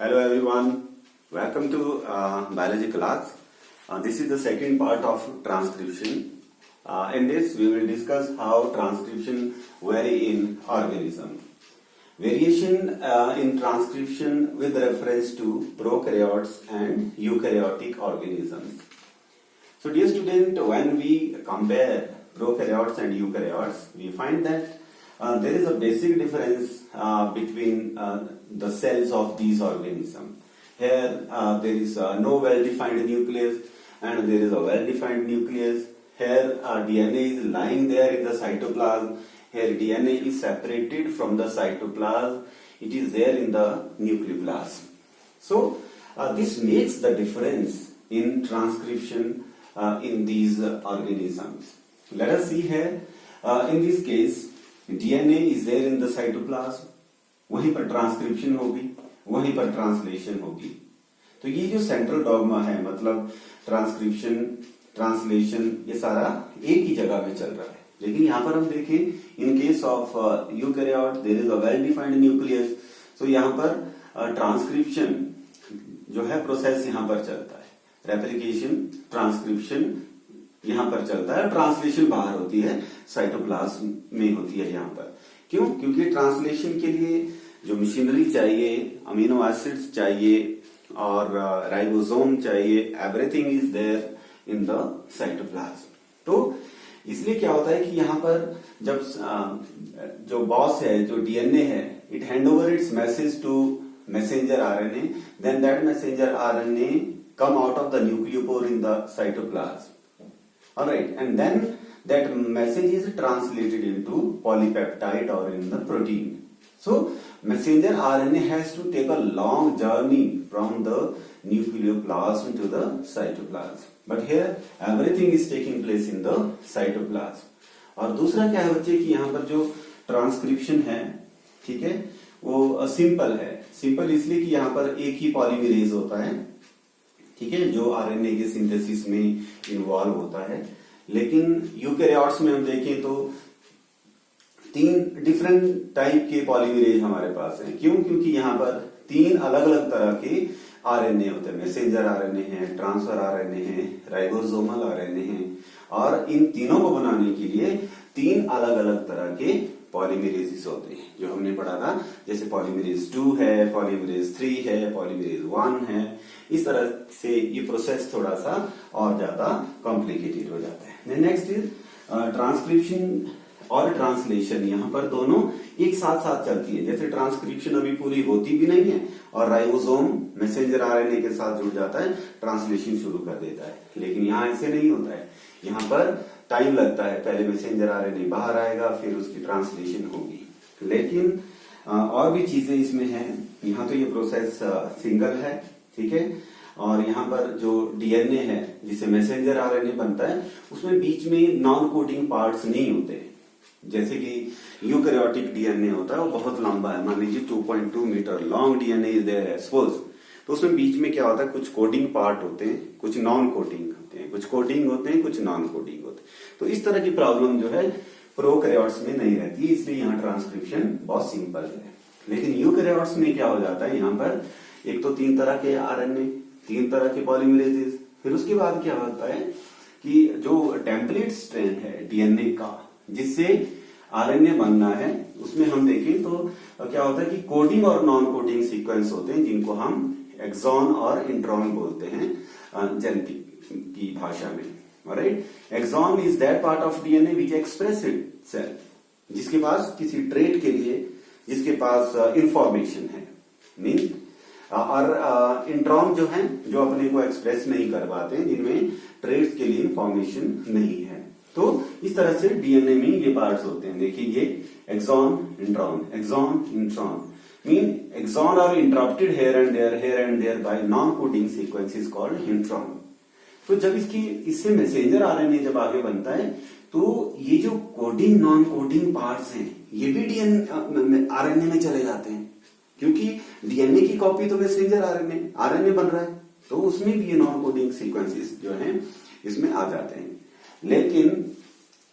Hello everyone, welcome to biology class. This is the second part of transcription. In this we will discuss how transcription vary in organism. Variation in transcription with reference to prokaryotes and eukaryotic organisms. So dear student, when we compare prokaryotes and eukaryotes, we find that there is a basic difference between the cells of these organisms. Here there is no well-defined nucleus and there is a well-defined nucleus. Here DNA is lying there in the cytoplasm. Here DNA is separated from the cytoplasm. It is there in the nucleoplasm. So this makes the difference in transcription in these organisms. Let us see here. In this case, DNA is there in the cytoplasm. वहीं पर transcription होगी, वहीं पर translation होगी. तो ये जो central dogma है, मतलब ट्रांसक्रिप्शन, ट्रांसलेशन, ये सारा एक ही जगह में चल रहा है. लेकिन यहाँ पर हम देखें, in case of eukaryote there is a well defined nucleus. So यहाँ पर ट्रांसक्रिप्शन जो है प्रोसेस यहाँ पर चलता है. रेप्लिकेशन, ट्रांसक्रिप्शन यहाँ पर चलता है. ट्रांसलेशन बाहर होती है, साइटोप्लाज्म में होती है. यहाँ पर क्यों? क्योंकि ट्रांसलेशन के लिए जो मशीनरी चाहिए, अमीनो एसिड्स चाहिए और राइबोसोम चाहिए, everything is there in the cytoplasm. तो इसलिए क्या होता है कि यहाँ पर जब जो बॉस है, जो डीएनए है, it hand over its message to messenger RNA, then that messenger RNA come out of the nucleopore in the cytoplasm. Alright, and then that message is translated into polypeptide or in the protein. So messenger RNA has to take a long journey from the nucleoplasm to the cytoplasm. But here everything is taking place in the cytoplasm. और दूसरा क्या है बच्चे कि यहाँ पर जो transcription है, ठीक है, वो सिंपल है. सिंपल इसलिए कि यहाँ पर एक ही पॉलीमरेज होता है, ठीक है, जो आरएनए के सिंथेसिस में इन्वॉल्व होता है. लेकिन यूकैरियोट्स में हम देखें तो 3 डिफरेंट टाइप के पॉलीमरेज हमारे पास हैं. क्यों? क्योंकि यहाँ पर 3 अलग अलग तरह के आरएनए होते हैं. मैसेंजर आरएनए है, ट्रांसफर आरएनए है, राइबोसोमल आरएनए है. और इन तीनों को बनाने के लिए 3 अलग अलग तरह के पॉलीमरेजेस होते हैं, जो हमने पढ़ा था. जैसे पॉलीमरेज 2 है, पॉलीमरेज 3 है, पॉलीमरेज 1 है. इस तरह से ये प्रोसेस थोड़ा सा और ज्यादा कॉम्प्लिकेटेड हो जाता है. नेक्स्ट इज ट्रांसक्रिप्शन और ट्रांसलेशन. यहाँ पर दोनों एक साथ साथ चलती है. जैसे ट्रांसक्रिप्शन अभी पूरी होती भी नहीं है और राइबोसोम मैसेंजर आरएनए के साथ जुड़ जाता है, ट्रांसलेशन शुरू कर देता है. लेकिन यहाँ ऐसे नहीं होता है. यहाँ पर टाइम लगता है. पहले मैसेंजर आरएनए बाहर आएगा, फिर उसकी ट्रांसलेशन होगी. लेकिन और भी चीजें इसमें हैं. यहाँ तो ये प्रोसेस सिंगल है, ठीक है. और यहाँ पर जो डीएनए है जिसे मैसेंजर आरएनए बनता है, उसमें बीच में नॉन कोडिंग पार्ट्स नहीं होते. जैसे कि यूकैरियोटिक डीएनए होता है, वो बहुत लंबा है. मान लीजिए 2.2 metre long DNA is there है सपोज. तो उसमें बीच में क्या होता है, कुछ कोडिंग पार्ट होते हैं, कुछ नॉन कोडिंग होते हैं, कुछ कोडिंग होते हैं, कुछ नॉन कोडिंग होते हैं. तो इस तरह की प्रॉब्लम जो है प्रोकैरियोट्स में नहीं रहती, इसलिए यहाँ ट्रांसक्रिप्शन बहुत सिंपल है. लेकिन यूकैरियोट्स में क्या हो जाता है, यहाँ पर एक तो 3 तरह के आरएनए, 3 तरह के पॉलीमरेजेस. फिर उसके बाद क्या होता है कि जो टेम्पलेट स्ट्रैंड है डीएनए का, जिससे आरएनए बनना है, उसमें हम देखें तो क्या होता है कि कोडिंग और नॉन कोडिंग सीक्वेंस होते हैं, जिनको हम एक्सॉन और इंट्रॉन बोलते हैं जेनेटिक की भाषा में. Right, exon is that part of DNA which express itself, जिसके पास किसी ट्रेट के लिए, जिसके पास इंफॉर्मेशन है, मीन. और इंट्रॉन जो है, जो अपने को एक्सप्रेस नहीं कर पाते, जिनमें ट्रेड्स के लिए इंफॉर्मेशन नहीं है. तो इस तरह से डीएनए में ये पार्ट्स होते हैं. देखिए ये exon, intron, exon, intron. Mean exon are interrupted here and there by non coding sequence is called intron. तो जब इससे मैसेंजर आरएनए जब आगे बनता है, तो ये जो कोडिंग नॉन कोडिंग पार्ट्स हैं, ये भी डीएनए आरएनए में चले जाते हैं. क्योंकि डीएनए की कॉपी तो मैसेंजर आरएनए बन रहा है, तो उसमें भी ये नॉन कोडिंग सीक्वेंसेस जो हैं इसमें आ जाते हैं. लेकिन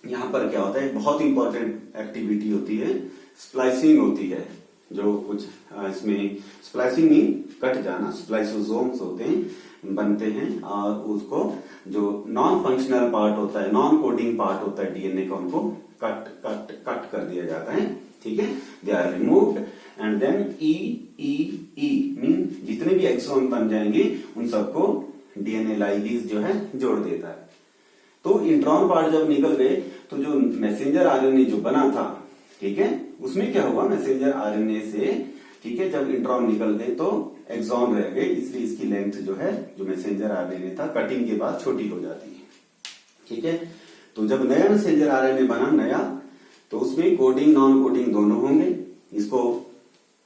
यहाँ पर क्या होता है, बहुत इंपॉर्टेंट एक्टिविटी होती है, स्प्लाइसिंग होती है. जो कुछ इसमें स्प्लाइसिंग मीन कट जाना, स्प्लाइसोसोम्स होते हैं, बनते हैं, और उसको जो नॉन फंक्शनल पार्ट होता है, नॉन कोडिंग पार्ट होता है डीएनए का, उनको कट कर दिया जाता है, ठीक है। They are removed and then ई मीन जितने भी एक्सॉन बन जाएंगे उन सबको डीएनए लाइगेज जो है जोड़ देता है। तो इंट्रॉन पार्ट जब निकल गए तो जो मैसेंजर आरएनए जो बना था, ठीक है, उसमें क्या हुआ, मैसेंजर आरएनए से, ठीक है, जब इंट्रॉन निकल गए तो एक्सॉन रह गए, इसलिए इसकी लेंथ जो है, जो मैसेंजर आरएनए था, कटिंग के बाद छोटी हो जाती है, ठीक है। तो जब नया मैसेंजर आरएनए बना नया, तो उसमें कोडिंग नॉन कोडिंग दोनों होंगे। इसको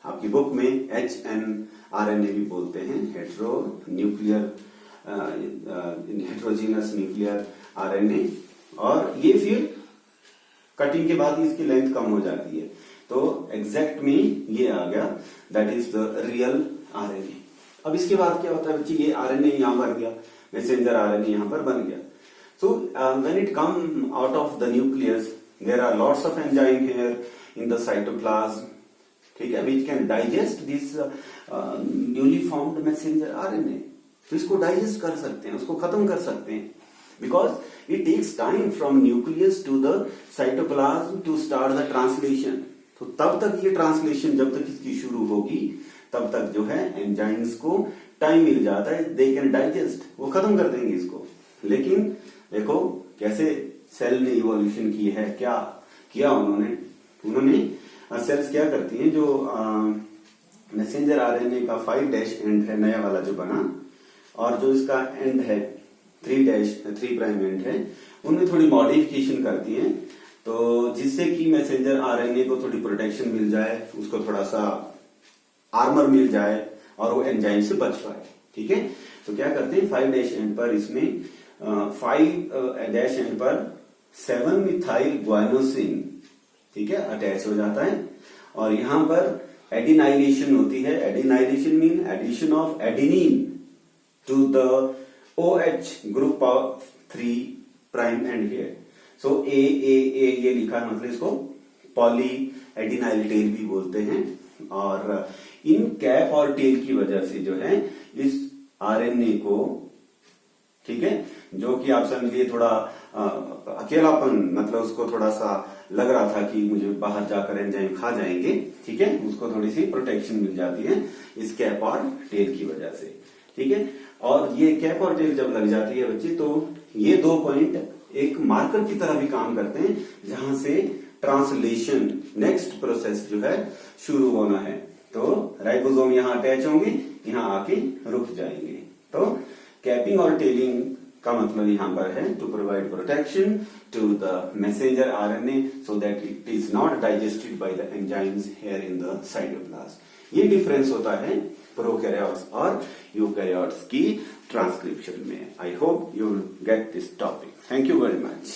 आपकी बुक में HNRNA भी बोलते हैं, हेट्रोजीनस न्यूक्लियर आरएनए, और ये फिर कटिंग के बाद इसकी लेंथ कम हो जाती है, तो एग्जैक्ट में ये आ गया, that is the real RNA. अब इसके बाद क्या होता है बच्चे, ये आरएनए यहां बन गया, मैसेंजर आरएनए यहां पर बन गया। So when it come out of the nucleus, there are lots of enzyme here in the cytoplasm, ठीक है, which can digest this newly formed messenger RNA. तो इसको डाइजेस्ट कर सकते हैं, उसको खत्म कर सकते हैं, because it takes time from nucleus to the cytoplasm to start the translation. तो तब तक ये ट्रांसलेशन जब तक इसकी शुरू होगी तब तक जो है एंजाइम्स को टाइम मिल जाता है, दे कैन डाइजेस्ट, वो खत्म कर देंगे इसको। लेकिन देखो कैसे सेल ने इवोल्यूशन की है, क्या किया उन्होंने सेल्स क्या करती हैं, जो मैसेंजर आरएनए का 5' एंड है नया वाला जो बना, और जो इसका एंड है 3' एंड है, उनमें थोड़ी मॉडिफिकेशन करती हैं, तो जिससे कि मैसेंजर आरएनए को थोड़ी प्रोटेक्शन मिल जाए, उसको थोड़ा सा आर्मर मिल जाए और वो एंजाइम से बच पाए, ठीक है। तो क्या करते हैं, 5' एंड पर इसमें 5' एंड पर 7-मिथाइल ग्वाइनोसिन, ठीक है, अटैच हो जाता है, और यहां पर एडिनाइलेशन होती है। Adenylation mean addition of adenine to the OH group of 3' end here. So ए ये लिखा है, मतलब इसको पॉली एडिनाइल टेल भी बोलते हैं, और इन कैप और टेल की वजह से जो है इस आरएनए को, ठीक है, जो कि आप समझिए थोड़ा अकेलापन, मतलब उसको थोड़ा सा लग रहा था कि मुझे बाहर जाकर एंजाइम खा जाएंगे, ठीक है, उसको थोड़ी सी प्रोटेक्शन मिल जाती है इस कैप और टेल की वजह से, ठीक है। और ये कैप और टेल जब लग जाती है बच्चे, तो ये 2 पॉइंट एक मार्कर की तरह भी काम करते हैं, जहां से ट्रांसलेशन नेक्स्ट प्रोसेस जो है शुरू होना है। तो राइबोसोम यहां अटैच होंगे, यहां आके रुक जाएंगे। तो कैपिंग और टेलिंग का मतलब यहां पर है to provide protection to the messenger RNA so that it is not digested by the enzymes here in the cytoplasm. ये डिफरेंस होता है प्रोकैरियोट्स और यूकैरियोट्स की ट्रांसक्रिप्शन में। I hope you will get this topic. Thank you very much.